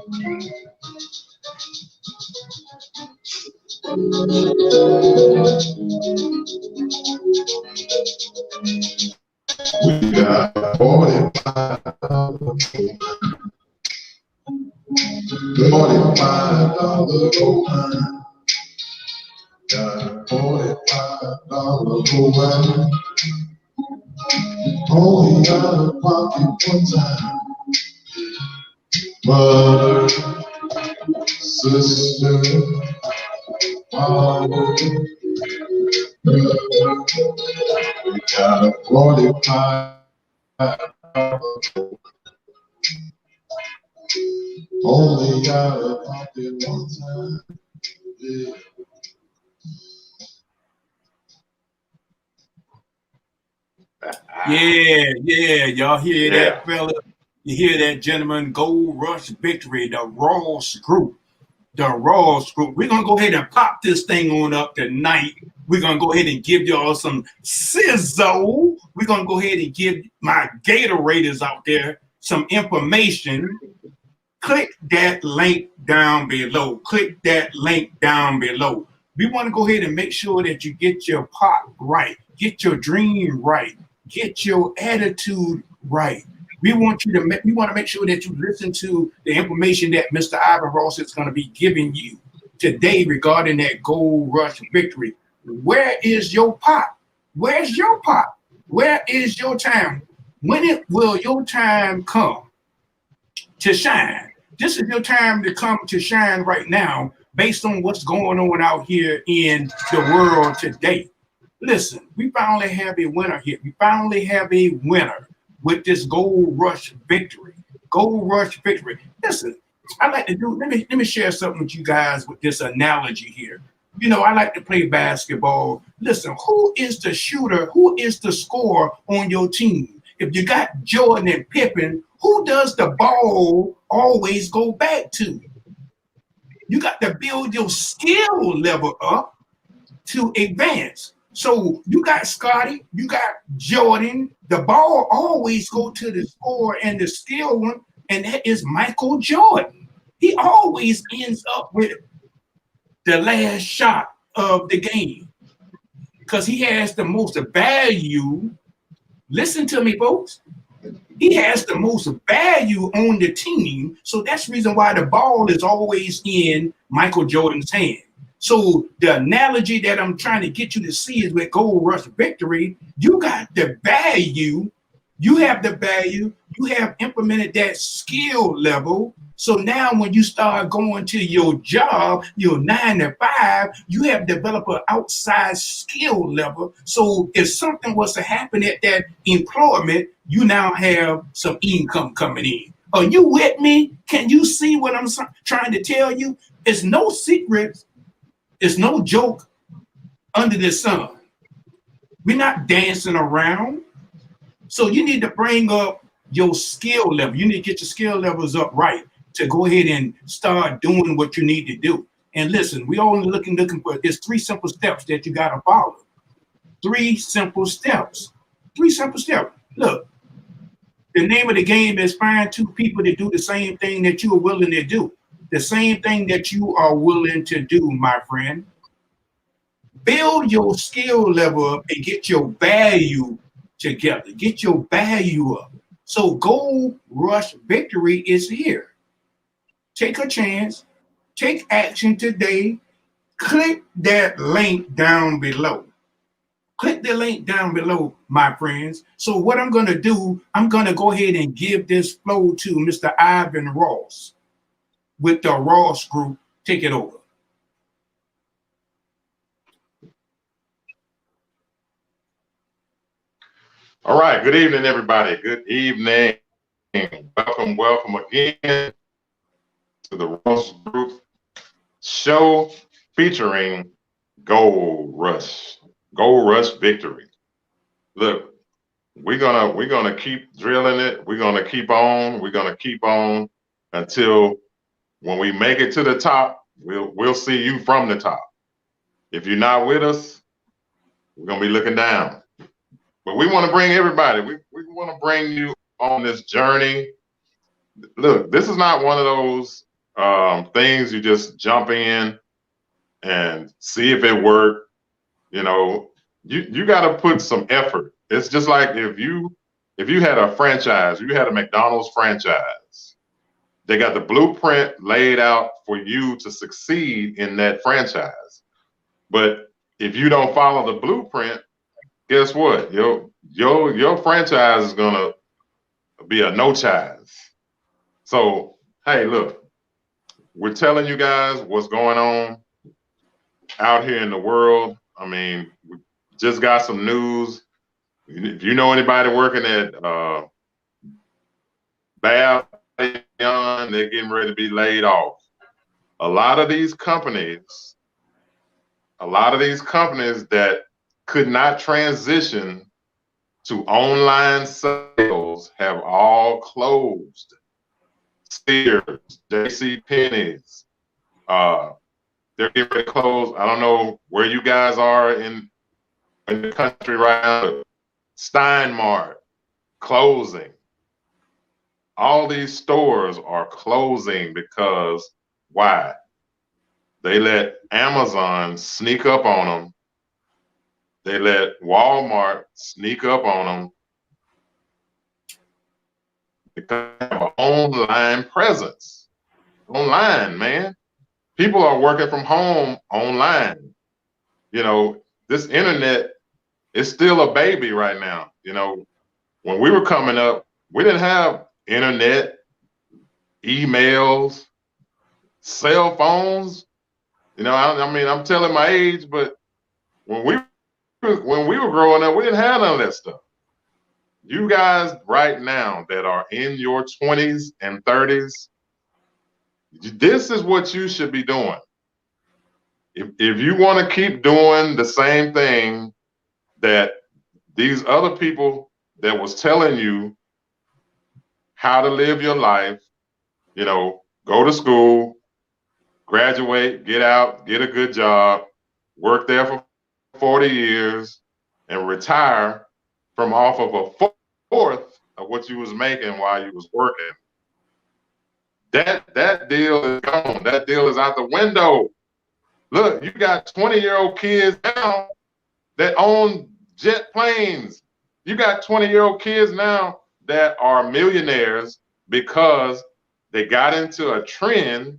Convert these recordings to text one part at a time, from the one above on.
We got $45 gold mine. Got $45 gold mine. Only out of pocket one time. Mother, sister, father, brother. We got a $45 only out of pocket one time. Yeah. Yeah, y'all hear that, fella? You hear that, gentleman? Gold Rush Victory, the Ross Group. The Ross Group. We're going to go ahead and pop this thing on up tonight. We're going to go ahead and give y'all some Sizzle. We're going to go ahead and give my Gatorators out there some information. Click that link down below. Click that link down below. We want to go ahead and make sure that you get your pot right, get your dream right, get your attitude right. We want to make sure that you listen to the information that Mr. Ivan Ross is going to be giving you today regarding that Gold Rush Victory. Where is your pot? Where's your pot? Where is your time? When will your time come to shine? This is your time to come to shine right now based on what's going on out here in the world today. Listen, we finally have a winner here. We finally have a winner with this Gold Rush Victory. Gold Rush Victory. Listen, I like to do, let me share something with you guys with this analogy here. You know, I like to play basketball. Listen, who is the shooter? Who is the scorer on your team? If you got Jordan and Pippen, who does the ball always go back to? You got to build your skill level up to advance. So you got Scotty, you got Jordan. The ball always go to the scorer and the skill one, and that is Michael Jordan. He always ends up with the last shot of the game because he has the most value. Listen to me, folks. He has the most value on the team, so that's the reason why the ball is always in Michael Jordan's hand. So the analogy that I'm trying to get you to see is with Gold Rush Victory, you got the value, you have the value, you have implemented that skill level. So now when you start going to your job, your 9 to 5, you have developed an outside skill level. So if something was to happen at that employment, you now have some income coming in. Are you with me? Can you see what I'm trying to tell you? It's no secret. It's no joke under the sun. We're not dancing around. So you need to bring up your skill level. You need to get your skill levels up right to go ahead and start doing what you need to do. And listen, we only looking for, there's 3 simple steps that you got to follow. 3 simple steps. 3 simple steps. Look, the name of the game is find 2 people to do the same thing that you are willing to do. The same thing that you are willing to do, my friend. Build your skill level up and get your value together. Get your value up. So Gold Rush Victory is here. Take a chance. Take action today. Click that link down below. Click the link down below, my friends. So what I'm going to do, I'm going to go ahead and give this flow to Mr. Ivan Ross with the Ross Group. Take it over. All right. Good evening, everybody. Good evening. Welcome again to the Ross Group show featuring Gold Rush Victory. Look, we're gonna keep drilling it. We're gonna keep on until when we make it to the top. We'll see you from the top. If you're not with us, we're gonna be looking down. But we want to bring everybody. We want to bring you on this journey. Look, this is not one of those things you just jump in and see if it worked. You know, you got to put some effort. It's just like if you had a franchise, you had a McDonald's franchise. They got the blueprint laid out for you to succeed in that franchise. But if you don't follow the blueprint, guess what? Your franchise is gonna be a no-chise. So hey, look, we're telling you guys what's going on out here in the world. I mean, we just got some news. If you know anybody working at Bath, they're getting ready to be laid off. A lot of these companies that could not transition to online sales have all closed. Sears, JCPenney's, they're getting ready to close. I don't know where you guys are in the country right now. Steinmart closing. All these stores are closing because why? They let Amazon sneak up on them. They let Walmart sneak up on them because they have an online presence. Online, man. People are working from home online. You know, this internet is still a baby right now. You know, when we were coming up, we didn't have internet, emails, cell phones. You know, I mean, I'm telling my age, but when we were growing up, we didn't have none of that stuff. You guys right now that are in your 20s and 30s, this is what you should be doing. If you want to keep doing the same thing that these other people that was telling you how to live your life, you know, go to school, graduate, get out, get a good job, work there for 40 years, and retire from off of a fourth of what you was making while you was working. That deal is gone. That deal is out the window. Look, you got 20-year-old kids now that own jet planes. You got 20-year-old kids now that are millionaires because they got into a trend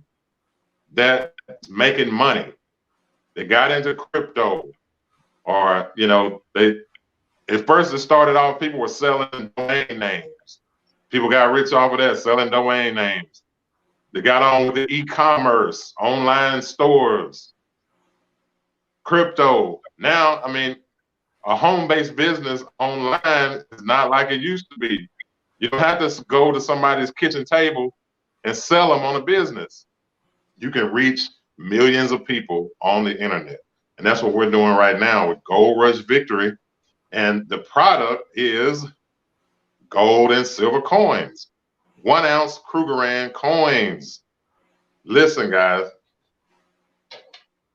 that's making money. They got into crypto, or you know, at first it started off, people were selling domain names. People got rich off of that, selling domain names. They got on with the e-commerce, online stores, crypto. Now, I mean, a home-based business online is not like it used to be. You don't have to go to somebody's kitchen table and sell them on a business. You can reach millions of people on the internet. And that's what we're doing right now with Gold Rush Victory. And the product is gold and silver coins, 1 ounce Krugerrand coins. Listen, guys,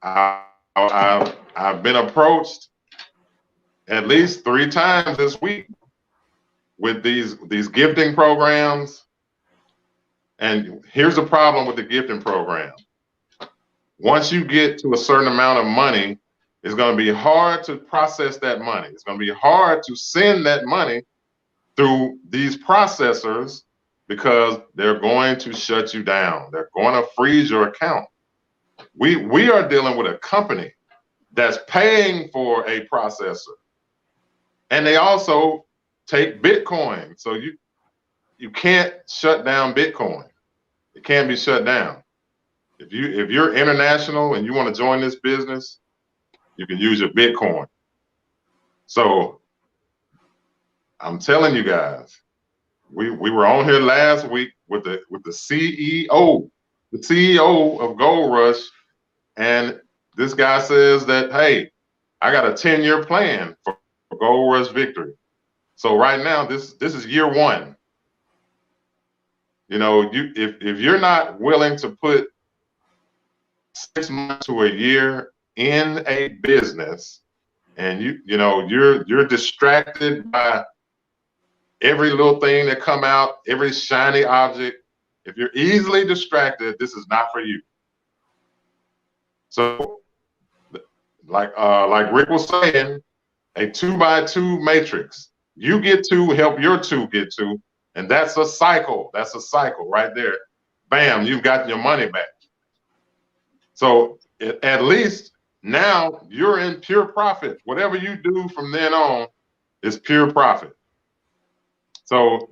I've been approached at least 3 times this week with these gifting programs. And here's the problem with the gifting program. Once you get to a certain amount of money, it's going to be hard to process that money. It's going to be hard to send that money through these processors because they're going to shut you down. They're going to freeze your account. We are dealing with a company that's paying for a processor, and they also take Bitcoin. So you can't shut down Bitcoin. It can't be shut down. If you're international and you want to join this business, you can use your Bitcoin. So I'm telling you guys, we were on here last week with the CEO of Gold Rush, and this guy says that, hey, I got a 10-year plan for Gold Rush Victory. So right now, this is year 1. You know, if you're not willing to put 6 months to a year in a business, and you're distracted by every little thing that come out, every shiny object, if you're easily distracted, this is not for you. So like Rick was saying, a 2x2 matrix. You get 2, help your 2 get 2, and that's a cycle. That's a cycle right there. Bam, you've got your money back. So at least now you're in pure profit. Whatever you do from then on is pure profit. So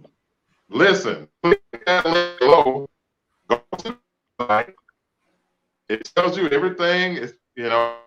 listen, click that link below. Go to the site. It tells you everything. Is, you know.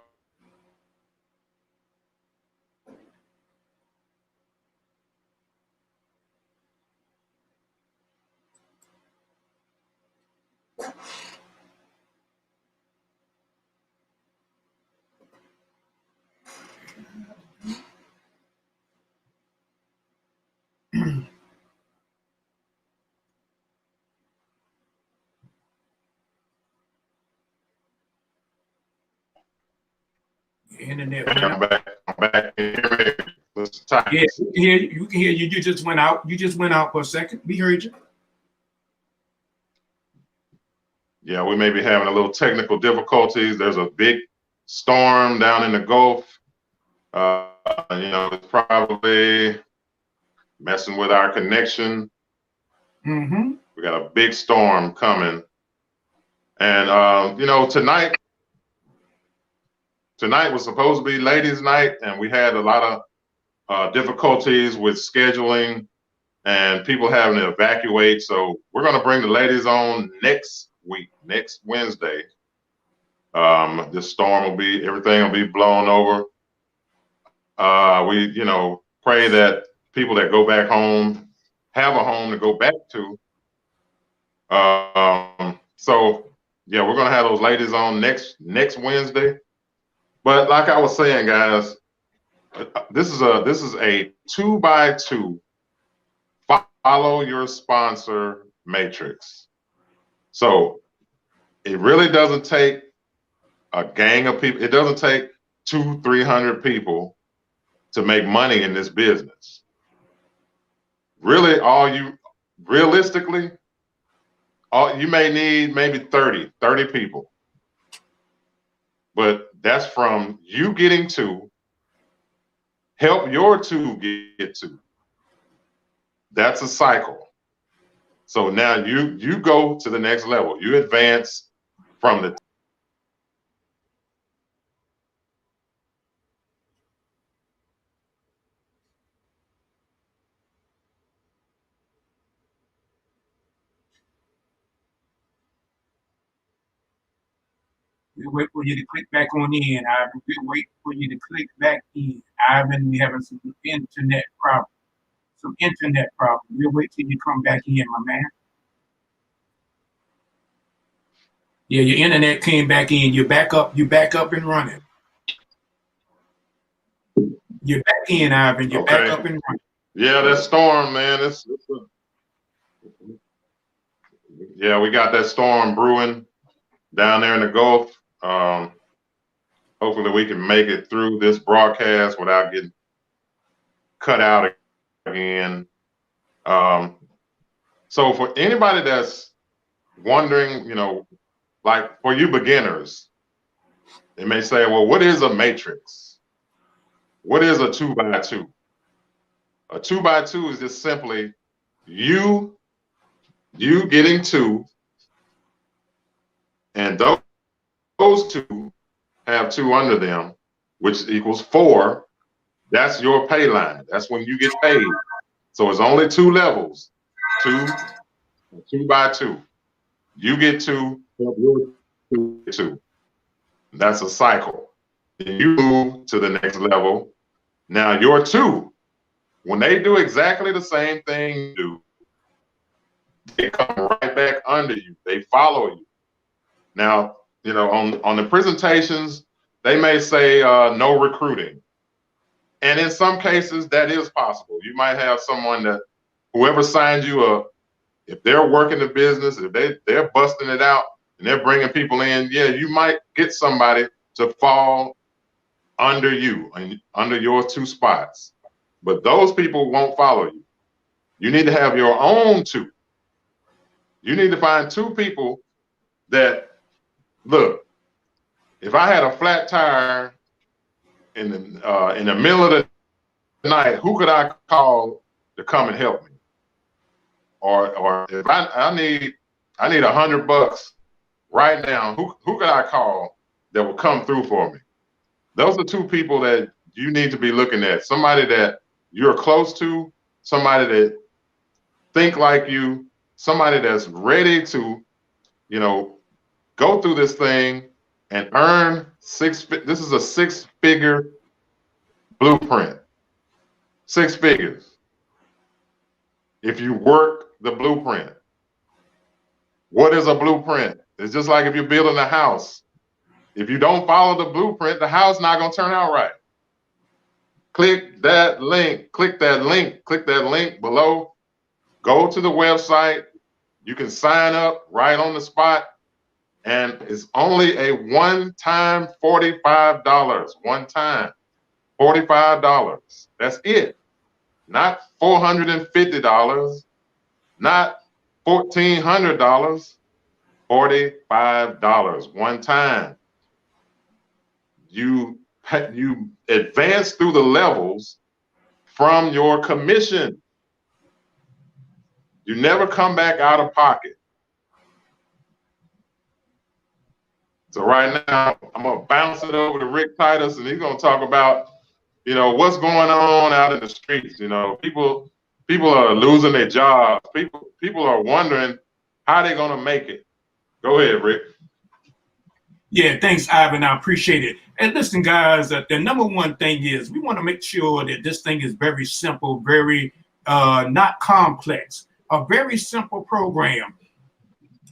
Internet. I'm back. Yeah, you can hear you. You just went out. You just went out for a second. We heard you. Yeah, we may be having a little technical difficulties. There's a big storm down in the Gulf. You know, it's probably messing with our connection. Mm-hmm. We got a big storm coming. And, you know, tonight was supposed to be ladies' night, and we had a lot of difficulties with scheduling and people having to evacuate. So we're going to bring the ladies on next week, next Wednesday. This storm will be, everything will be blown over. We, you know, pray that people that go back home have a home to go back to. So yeah, we're gonna have those ladies on next Wednesday. But like I was saying, guys, this is a 2x2 follow your sponsor matrix. So it really doesn't take a gang of people. It doesn't take 200-300 people to make money in this business. Really, realistically, you may need maybe 30 people. But that's from you getting 2, help your 2 get 2. That's a cycle. So now you go to the next level. You advance from the We'll wait for you to click back on in, Ivan. We'll wait for you to click back in. Ivan, we having some internet problem. We'll wait till you come back in, my man. Yeah, your internet came back in. You're back up and running. You're back in, Ivan. You're back up and running. Yeah, that storm, man. Yeah, we got that storm brewing down there in the Gulf. Hopefully we can make it through this broadcast without getting cut out again. So for anybody that's wondering, you know, like for you beginners, they may say, well, what is a matrix? What is a 2x2? A 2x2 is just simply you getting 2, and those 2 have 2 under them, which equals 4. That's your pay line. That's when you get paid. So it's only 2 levels, 2x2. You get 2, your 2 get 2. That's a cycle. You move to the next level. Now your 2, when they do exactly the same thing you do, they come right back under you. They follow you. Now, you know, on the presentations, they may say no recruiting. And in some cases, that is possible. You might have someone that whoever signed you if they're working the business, if they're busting it out and they're bringing people in, yeah, you might get somebody to fall under you, under your 2 spots. But those people won't follow you. You need to have your own 2. You need to find 2 people that, look, if I had a flat tire in the middle of the night, who could I call to come and help me? Or if I need $100 right now, who could I call that will come through for me? Those are 2 people that you need to be looking at. Somebody that you're close to, somebody that think like you, somebody that's ready to, you know, go through this thing and earn this is a 6-figure blueprint. 6 figures. If you work the blueprint. What is a blueprint? It's just like if you're building a house. If you don't follow the blueprint, the house not gonna turn out right. Click that link, click that link below. Go to the website. You can sign up right on the spot. And it's only a one-time $45. One time, $45. That's it. Not $450, not $1,400, $45. One time. You advance through the levels from your commission. You never come back out of pocket. So right now, I'm gonna bounce it over to Rick Titus, and he's gonna talk about, you know, what's going on out in the streets. You know, people are losing their jobs. People are wondering how they're gonna make it. Go ahead, Rick. Yeah, thanks, Ivan. I appreciate it. And listen, guys, the number one thing is we want to make sure that this thing is very simple, very not complex, a very simple program.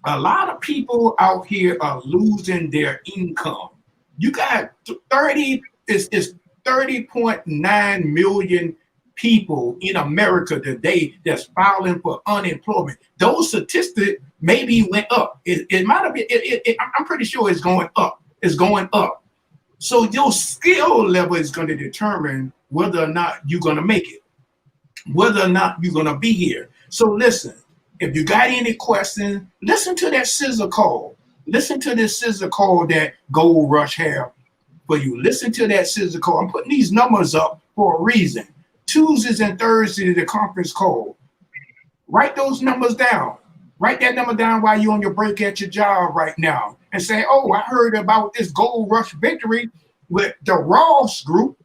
A lot of people out here are losing their income. You got 30.9 million people in America today that's filing for unemployment. Those statistics maybe went up. It might have been, I'm pretty sure it's going up. It's going up. So your skill level is going to determine whether or not you're going to make it, whether or not you're going to be here. So listen, if you got any questions, listen to that Sizzle call. Listen to this Sizzle call that Gold Rush have for you. Listen to that Sizzle call. I'm putting these numbers up for a reason. Tuesdays and Thursdays, the conference call. Write those numbers down. Write that number down while you're on your break at your job right now and say, oh, I heard about this Gold Rush victory with the Ross group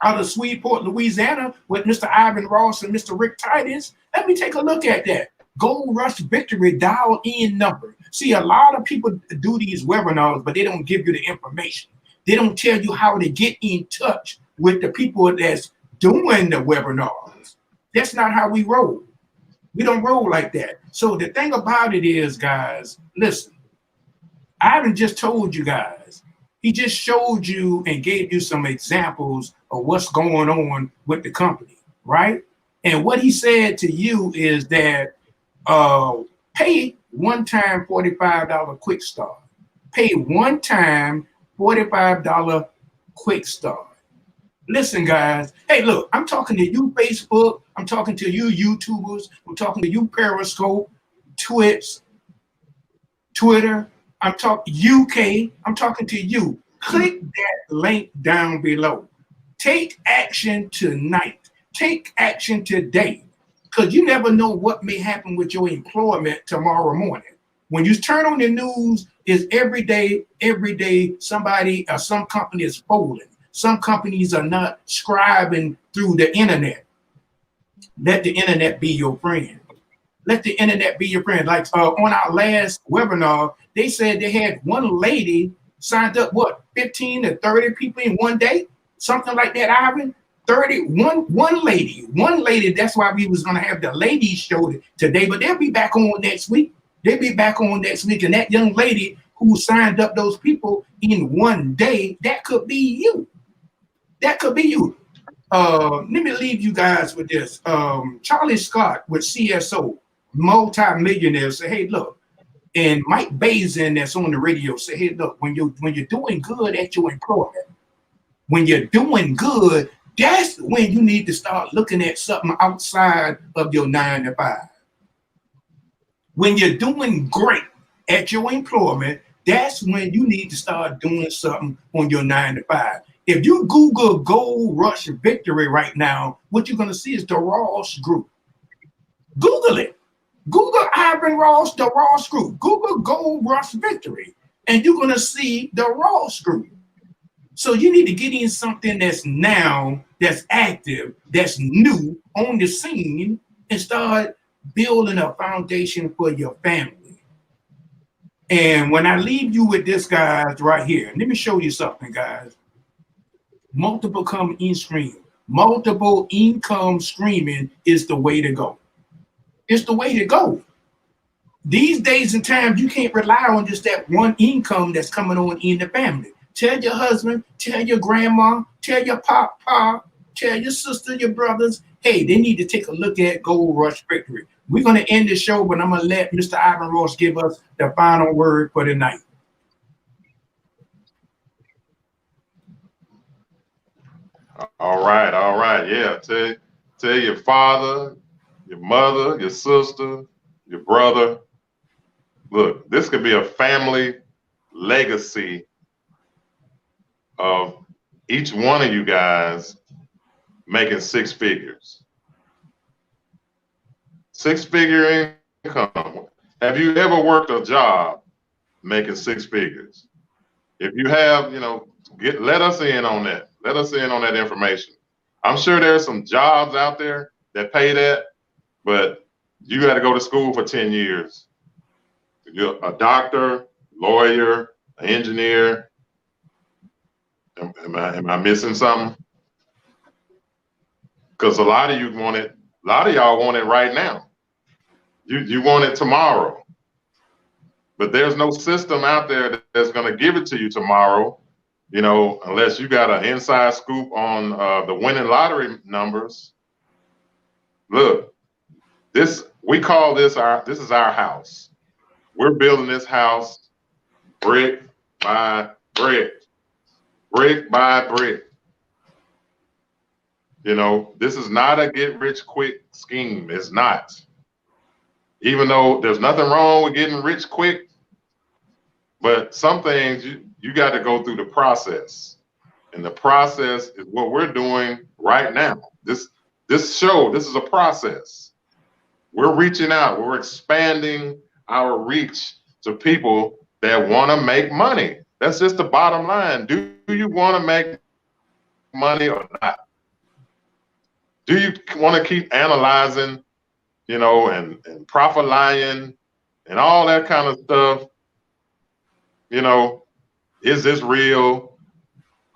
out of Shreveport, Louisiana, with Mr. Ivan Ross and Mr. Rick Titus. Let me take a look at that. Gold Rush victory dial in number. See, a lot of people do these webinars, but they don't give you the information. They don't tell you how to get in touch with the people that's doing the webinars. That's not how we roll. We don't roll like that. So the thing about it is, guys, listen, I haven't just told you guys. He just showed you and gave you some examples of what's going on with the company, right? And what he said to you is that pay one-time $45 quick start. Pay one-time $45 quick start. Listen, guys. Hey, look, I'm talking to you, Facebook. I'm talking to you, YouTubers. I'm talking to you, Periscope, TUES, Twitter. I'm talking UK. I'm talking to you. Click that link down below. Take action tonight. Take action today. Because you never know what may happen with your employment tomorrow morning. When you turn on the news, is every day somebody or some company is folding. Some companies are not scribing through the internet. Let the internet be your friend. Let the internet be your friend. Like on our last webinar, they said they had one lady signed up, what, 15 to 30 people in one day? Something like that, Ivan? one lady. That's why we was going to have the ladies show today, but they'll be back on next week. They'll be back on next week. And that young lady who signed up those people in one day, that could be you. That could be you. Let me leave you guys with this. Charlie Scott with CSO, multi-millionaire, say, hey, look, and Mike Bazin that's on the radio say, hey, look, when you're doing good at your employment, when you're doing good, that's when you need to start looking at something outside of your 9 to 5. When you're doing great at your employment, that's when you need to start doing something on your 9 to 5. If you Google Gold Rush Victory right now, what you're going to see is the Ross Group. Google it. Google Ivan Ross, the Ross Group. Google Gold Rush Victory, and you're going to see the Ross Group. So you need to get in something that's now, that's active, that's new on the scene, and start building a foundation for your family. And when I leave you with this, guys, right here, let me show you something, guys. Multiple income streaming is the way to go. It's the way to go. These days and times, you can't rely on just that one income that's coming on in the family. Tell your husband, tell your grandma, tell your papa, tell your sister, your brothers, hey, they need to take a look at Gold Rush Victory. We're going to end the show, but I'm going to let Mr. Ivan Ross give us the final word for the night. All right. Yeah, tell your father, your mother, your sister, your brother. Look, this could be a family legacy of each one of you guys making 6 figures. 6-figure income. Have you ever worked a job making 6 figures? If you have, let us in on that. Let us in on that information. I'm sure there's some jobs out there that pay that, but you got to go to school for 10 years. You're a doctor, lawyer, an engineer. Am I missing something? Because a lot of you want it. A lot of y'all want it right now. You want it tomorrow. But there's no system out there that's going to give it to you tomorrow, unless you got an inside scoop on the winning lottery numbers. Look, we call this is our house. We're building this house brick by brick. Brick by brick. This is not a get rich quick scheme. It's not. Even though there's nothing wrong with getting rich quick, but some things you got to go through the process. And the process is what we're doing right now. This show, this is a process. We're reaching out. We're expanding our reach to people that want to make money. That's just the bottom line. Do you want to make money or not? Do you want to keep analyzing, and profit lying and all that kind of stuff? Is this real?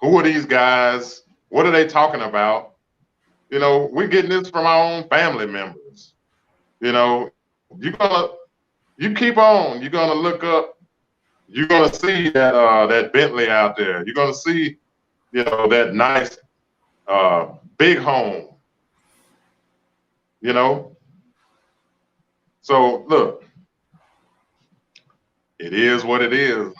Who are these guys? What are they talking about? We're getting this from our own family members. You keep on. You're gonna look up. You're gonna see that Bentley out there. You're gonna see, that nice big home. So look, it is what it is.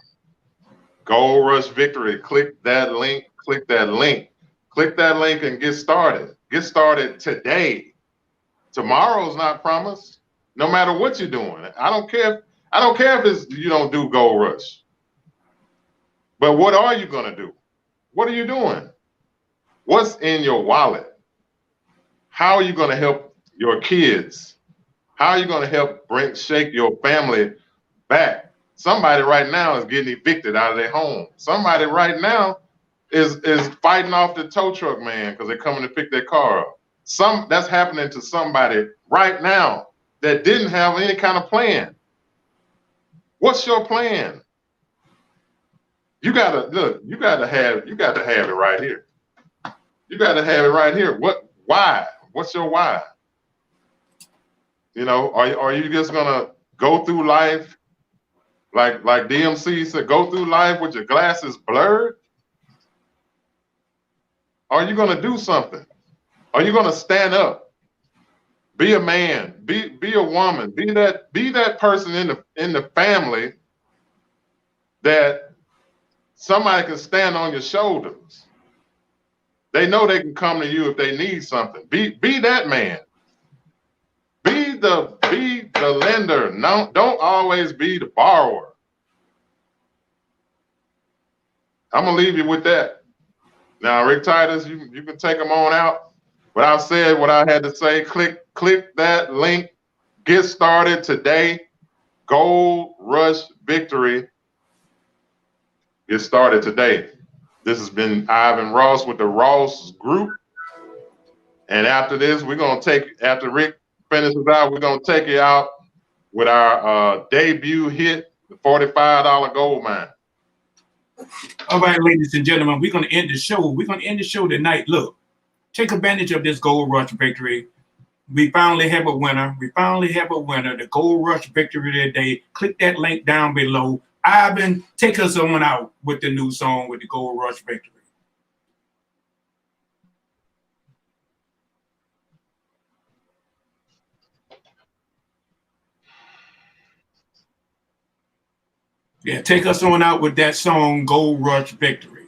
Gold Rush Victory. Click that link. Click that link. Click that link and get started. Get started today. Tomorrow's not promised. No matter what you're doing. I don't care if you don't do Gold Rush. But what are you gonna do? What are you doing? What's in your wallet? How are you gonna help your kids? How are you gonna help shake your family back? Somebody right now is getting evicted out of their home. Somebody right now is fighting off the tow truck man because they're coming to pick their car up. That's happening to somebody right now that didn't have any kind of plan. What's your plan? You gotta have it right here. You gotta have it right here. Why? What's your why? Are you just gonna go through life like DMC said, go through life with your glasses blurred? Are you gonna do something? Are you gonna stand up? Be a man, be a woman, be that person in the family that somebody can stand on your shoulders. They know they can come to you if they need something. Be that man. Be the lender. No, don't always be the borrower. I'm gonna leave you with that. Now, Rick Titus, you can take them on out. But I've said what I had to say. Click that link. Get started today. Gold Rush Victory. Get started today. This has been Ivan Ross with the Ross Group. And after this, after Rick finishes out, we're gonna take you out with our debut hit, the $45 gold mine. All right, ladies and gentlemen, we're gonna end the show. We're gonna end the show tonight. Look, take advantage of this Gold Rush Victory. We finally have a winner. We finally have a winner. The Gold Rush Victory today. Click that link down below. Ivan, take us on out with the new song with the Gold Rush Victory. Yeah, take us on out with that song, Gold Rush Victory.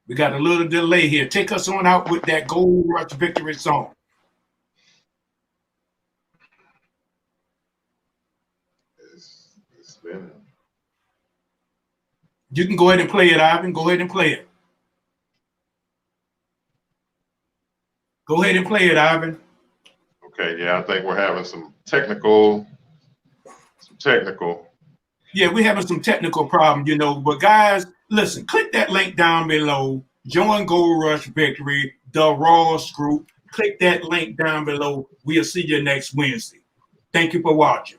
We got a little delay here. Take us on out with that Gold Rush Victory song. It's been... You can go ahead and play it, Ivan. Go ahead and play it. Go ahead and play it, Ivan. Okay, yeah, I think we're having some technical. Yeah, we're having some technical problems, you know. But guys, listen, click that link down below. Join Gold Rush Victory, the Ross Group. Click that link down below. We'll see you next Wednesday. Thank you for watching.